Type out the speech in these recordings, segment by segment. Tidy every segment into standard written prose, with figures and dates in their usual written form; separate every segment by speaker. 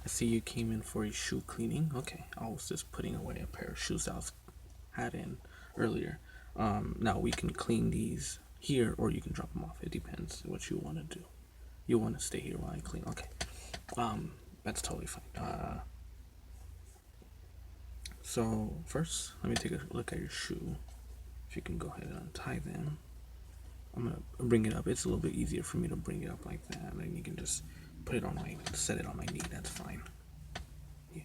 Speaker 1: I see you came in for a shoe cleaning. Okay, I was just putting away a pair of shoes I had in earlier. Now we can clean these here, or you can drop them off. It depends what you want to do. You want to stay here while I clean? Okay. That's totally fine. So first, let me take a look at your shoe. If you can go ahead and untie them. I'm gonna bring it up. It's a little bit easier for me to bring it up like that, and then you can just set it on my knee. That's fine. Yeah,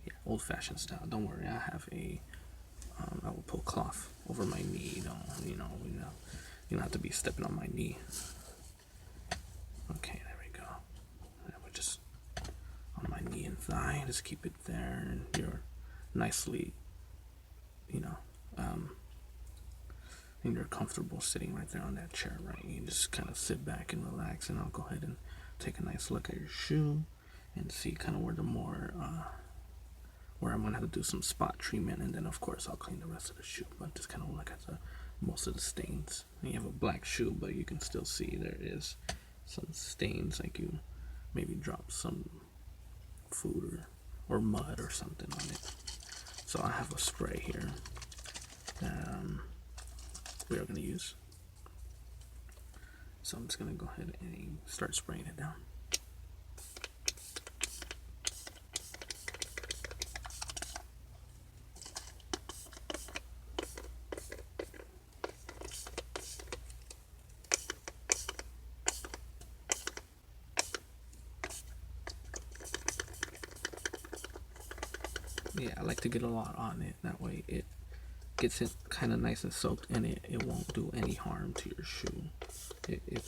Speaker 1: yeah, old-fashioned style. Don't worry, I will put cloth over my knee. You don't have to be stepping on my knee. Okay, there we go. And we're just on my knee and thigh. Just keep it there, and you're nicely, you know, and you're comfortable sitting right there on that chair, right? You just kind of sit back and relax, and I'll go ahead and take a nice look at your shoe and see kind of where I'm gonna have to do some spot treatment, and then of course I'll clean the rest of the shoe. But just kind of look at most of the stains. And you have a black shoe, but you can still see there is some stains, like you maybe dropped some food or mud or something on it. So I have a spray here that we are going to use. So I'm just going to go ahead and start spraying it down. Yeah, I like to get a lot on it. That way it gets it kind of nice and soaked, and it won't do any harm to your shoe. It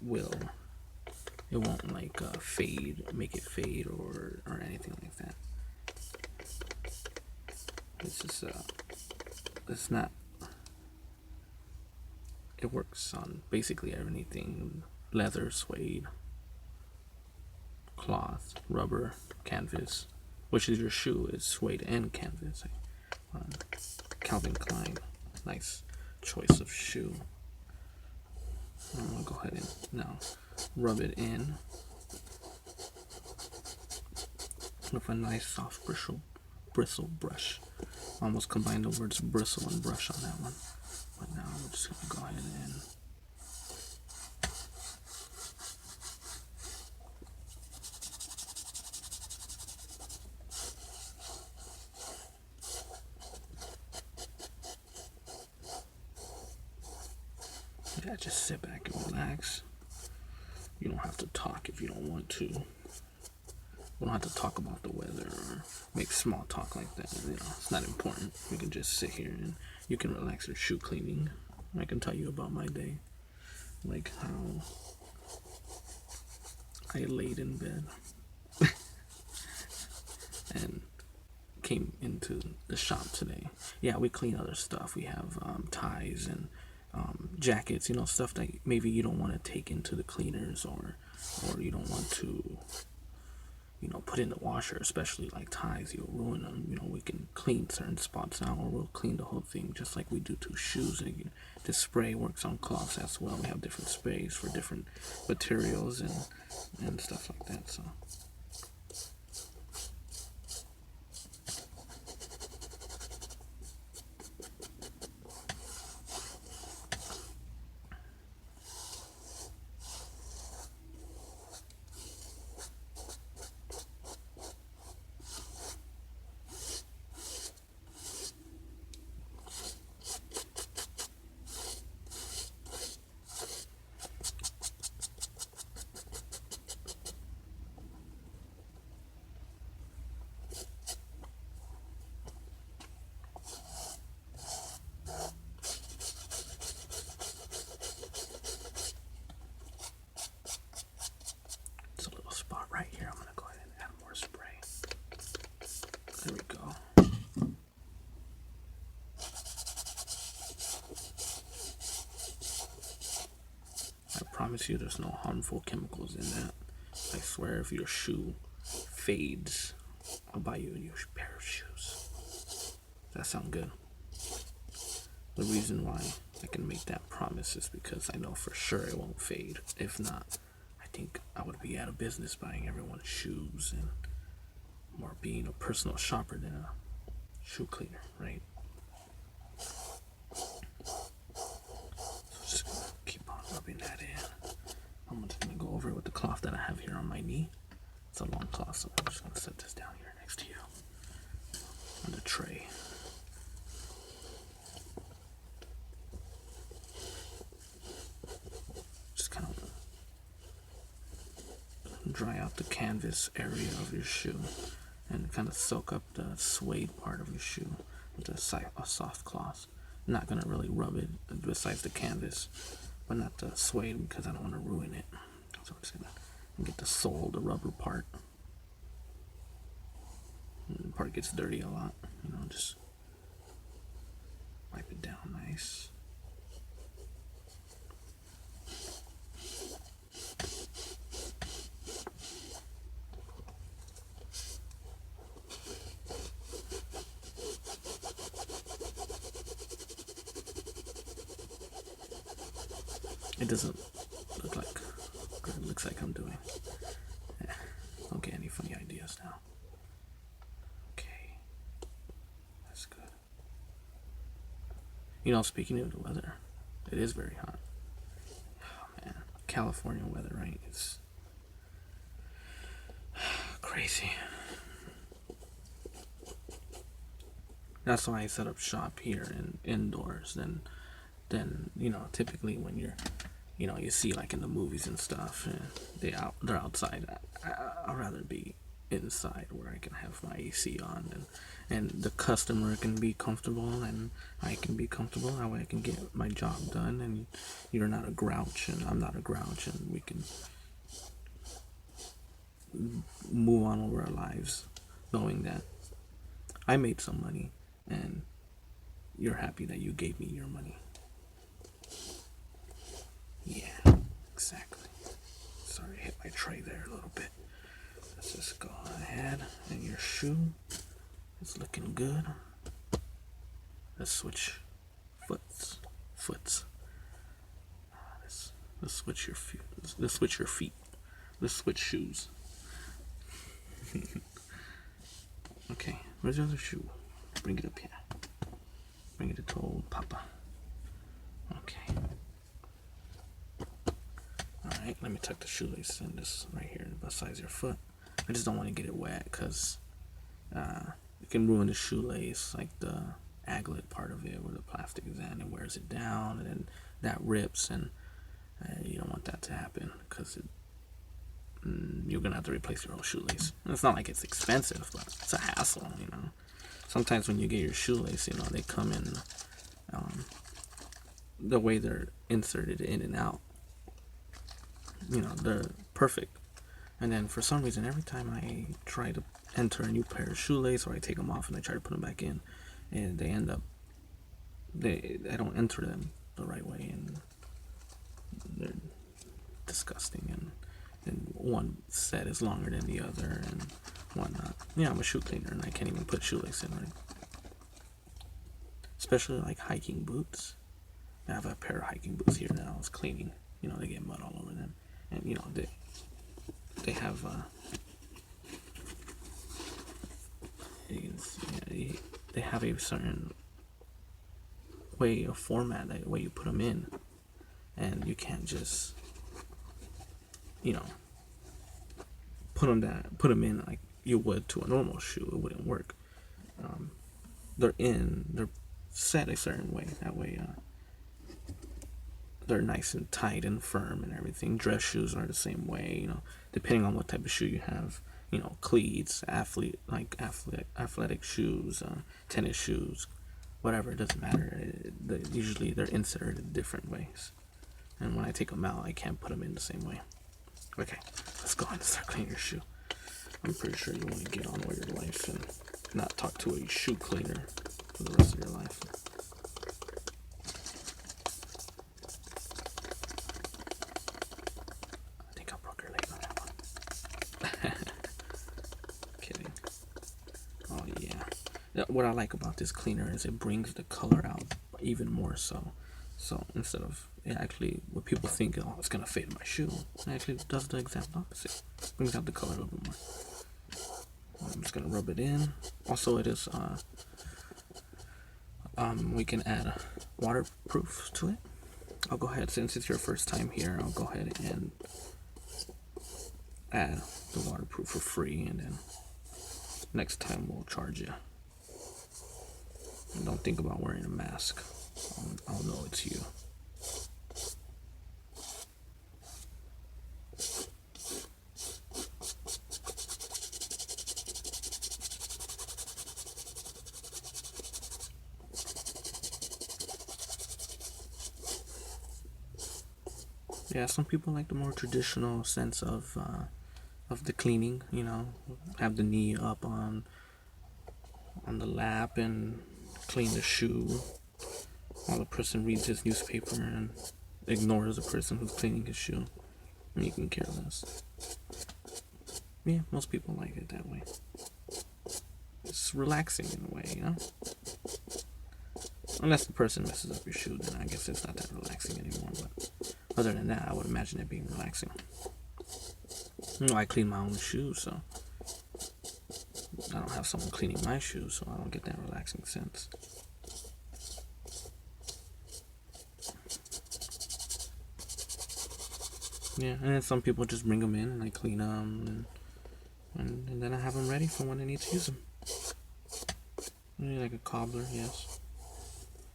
Speaker 1: will. It won't like make it fade or anything like that. It's just it's not. It works on basically everything: leather, suede, cloth, rubber, canvas. Which is your shoe? Is suede and canvas. Calvin Klein, nice choice of shoe. I'm gonna go ahead and now rub it in with a nice soft bristle brush. Almost combined the words bristle and brush on that one. But now I'm just gonna go ahead and yeah, just sit back and relax. You don't have to talk if you don't want to. We don't have to talk about the weather or make small talk like that. It's not important. We can just sit here and you can relax your shoe cleaning. I can tell you about my day, like how I laid in bed and came into the shop today. Yeah, we clean other stuff. We have ties and jackets, stuff that maybe you don't want to take into the cleaners, or you don't want to put in the washer, especially like ties. You'll ruin them. We can clean certain spots out, or we'll clean the whole thing just like we do to shoes. And the spray works on cloths as well. We have different sprays for different materials and stuff like that. So it's a little spot right here. I'm gonna go ahead and add more spray. There we go. I promise you there's no harmful chemicals in that. I swear if your shoe fades, I'll buy you a new pair of shoes. Does that sound good? The reason why I can make that promise is because I know for sure it won't fade. If not, I think I would be out of business buying everyone's shoes and more being a personal shopper than a shoe cleaner, right? So just gonna keep on rubbing that in. I'm just gonna go over it with the cloth that I have here on my knee. It's a long cloth, so I'm just gonna set this down here next to you on the tray. Just kind of dry out the canvas area of your shoe and kind of soak up the suede part of your shoe with a soft cloth. I'm not gonna really rub it besides the canvas, but not the suede because I don't want to ruin it. So I'm just gonna get the sole, the rubber part. And the part gets dirty a lot, just wipe it down nice. It doesn't look like what it looks like I'm doing. Yeah, don't get any funny ideas now. Okay, that's good. Speaking of the weather, it is very hot. Oh man, California weather, right? It's crazy. That's why I set up shop here and indoors. Then typically when you see like in the movies and stuff, they're outside. I'd rather be inside where I can have my AC on and the customer can be comfortable and I can be comfortable. That way I can get my job done and you're not a grouch and I'm not a grouch and we can move on over our lives knowing that I made some money and you're happy that you gave me your money. Yeah, exactly. Sorry, I hit my tray there a little bit. Let's just go ahead. And your shoe is looking good. Let's switch foots. Let's switch your feet. Let's switch your feet. Let's switch shoes. Okay, where's the other shoe? Bring it up here. Bring it to old Papa. Okay. Alright, let me tuck the shoelace in this right here besides your foot. I just don't want to get it wet because it can ruin the shoelace, like the aglet part of it where the plastic is in. It wears it down and then that rips and you don't want that to happen because you're going to have to replace your whole shoelace. And it's not like it's expensive, but it's a hassle, Sometimes when you get your shoelace, they come in the way they're inserted in and out. They're perfect. And then for some reason, every time I try to enter a new pair of shoelace or I take them off and I try to put them back in, and they end up, I don't enter them the right way and they're disgusting. And one set is longer than the other and whatnot. Yeah, I'm a shoe cleaner and I can't even put shoelace in, right? Especially like hiking boots. I have a pair of hiking boots here that I was cleaning. They get mud all over them. And they have they have a certain way of format, that way you put them in, and you can't just put them in like you would to a normal shoe. It wouldn't work. They're set a certain way. That way they're nice and tight and firm and everything. Dress shoes are the same way, depending on what type of shoe you have. Cleats, athletic shoes, tennis shoes, whatever, it doesn't matter. Usually they're inserted in different ways. And when I take them out, I can't put them in the same way. Okay, let's go ahead and start cleaning your shoe. I'm pretty sure you want to get on with your life and not talk to a shoe cleaner for the rest of your life. Kidding. Oh yeah. What I like about this cleaner is it brings the color out even more so. So instead of it actually, what people think, oh, it's gonna fade my shoe, it actually does the exact opposite. Brings out the color a little bit more. I'm just gonna rub it in. Also, it is we can add waterproof to it. I'll go ahead, since it's your first time here, I'll go ahead and add the waterproof for free, and then next time we'll charge you. And don't think about wearing a mask. I'll know it's you. Yeah, some people like the more traditional sense of the cleaning. You know, have the knee up on the lap and clean the shoe while the person reads his newspaper and ignores the person who's cleaning his shoe. And you can care less. Yeah, most people like it that way. It's relaxing in a way, you know? Unless the person messes up your shoe, then I guess it's not that relaxing anymore. But other than that, I would imagine it being relaxing. You know, I clean my own shoes, so I don't have someone cleaning my shoes, so I don't get that relaxing sense. Yeah, and then some people just bring them in and I clean them, and then I have them ready for when I need to use them. Like a cobbler, yes.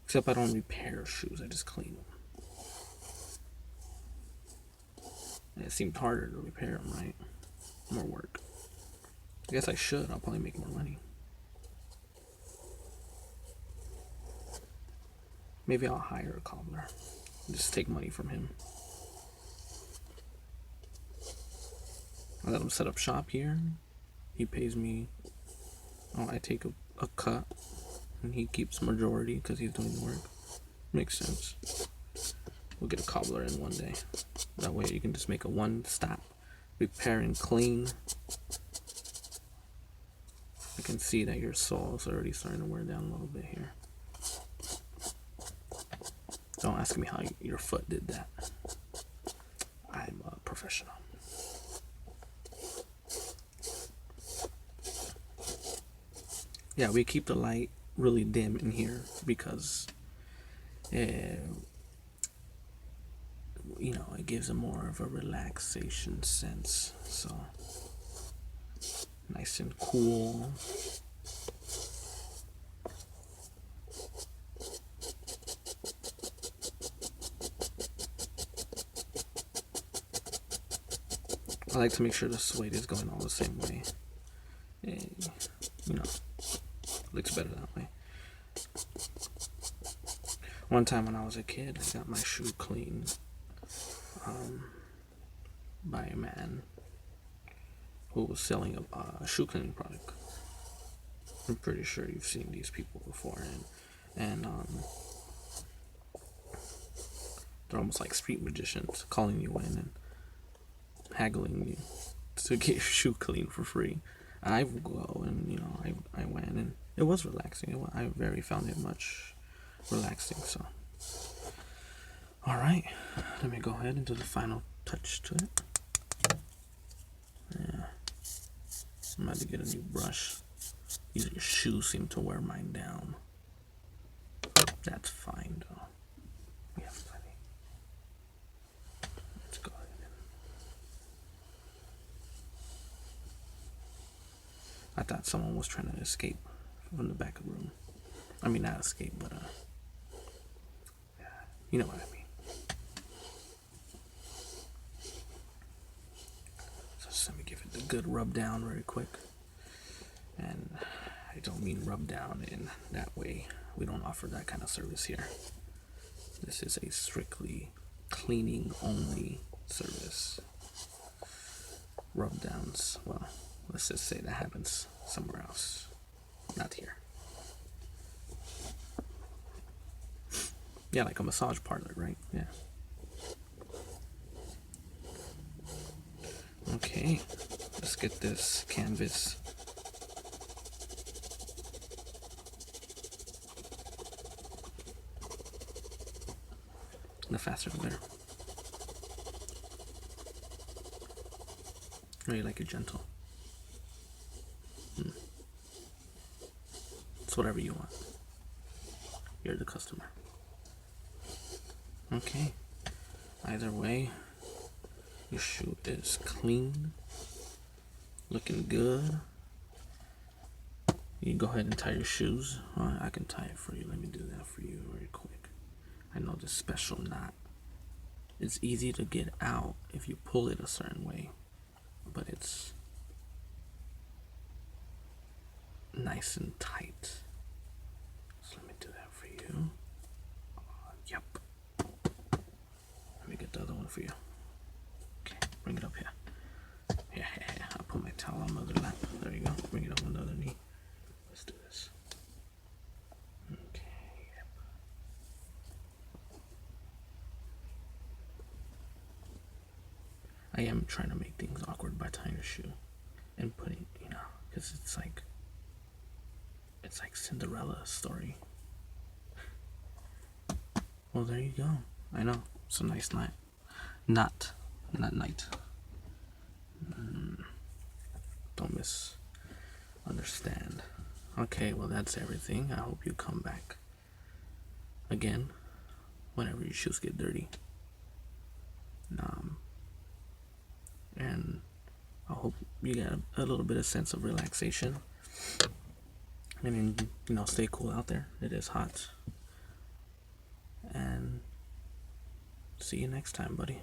Speaker 1: Except I don't repair shoes, I just clean them. And it seemed harder to repair them, right? More work. I guess I should, I'll probably make more money. Maybe I'll hire a cobbler. Just take money from him. I let him set up shop here. He pays me. Oh, I take a cut, and he keeps majority because he's doing the work. Makes sense. We'll get a cobbler in one day. That way you can just make a one-stop repair and clean. I can see that your sole's already starting to wear down a little bit here. Don't ask me how your foot did that. I'm a professional. Yeah, we keep the light really dim in here because, you know, it gives a more of a relaxation sense. So, nice and cool. I like to make sure the suede is going all the same way. And, you know, looks better that way. One time when I was a kid, I got my shoe cleaned by a man who was selling a shoe cleaning product. I'm pretty sure you've seen these people before, and they're almost like street magicians, calling you in and haggling you to get your shoe cleaned for free. I would go and, you know, I went, and it was relaxing. I very found it much relaxing. So, all right, let me go ahead and do the final touch to it. Yeah, I'm about to get a new brush. These shoes seem to wear mine down. That's fine though. We have plenty. Let's go ahead. I thought someone was trying to escape from the back of the room. I mean, not escape, but you know what I mean. So just let me give it the good rub down very quick. And I don't mean rub down in that way. We don't offer that kind of service here. This is a strictly cleaning only service. Rub downs, well, let's just say that happens somewhere else, not here. Yeah, like a massage parlor, right? Yeah. Okay, let's get this canvas. The faster the better. Or you like it gentle? It's whatever you want. You're the customer. Okay. Either way, your shoe is clean, looking good. You can go ahead and tie your shoes. I can tie it for you. Let me do that for you very quick. I know this special knot. It's easy to get out if you pull it a certain way, but it's nice and tight. So let me do that for you. Yep. Let me get the other one for you. Okay, bring it up here. Yeah, I'll put my towel on the other lap. There you go. Bring it up on the other knee. Let's do this. Okay, yep. I am trying to make things awkward by tying your shoe and putting, because it's like Cinderella story. Well, there you go. I know. It's a nice night. Not night. Don't misunderstand. Okay, well, that's everything. I hope you come back again whenever your shoes get dirty. And I hope you get a little bit of sense of relaxation. And then, stay cool out there. It is hot. And see you next time, buddy.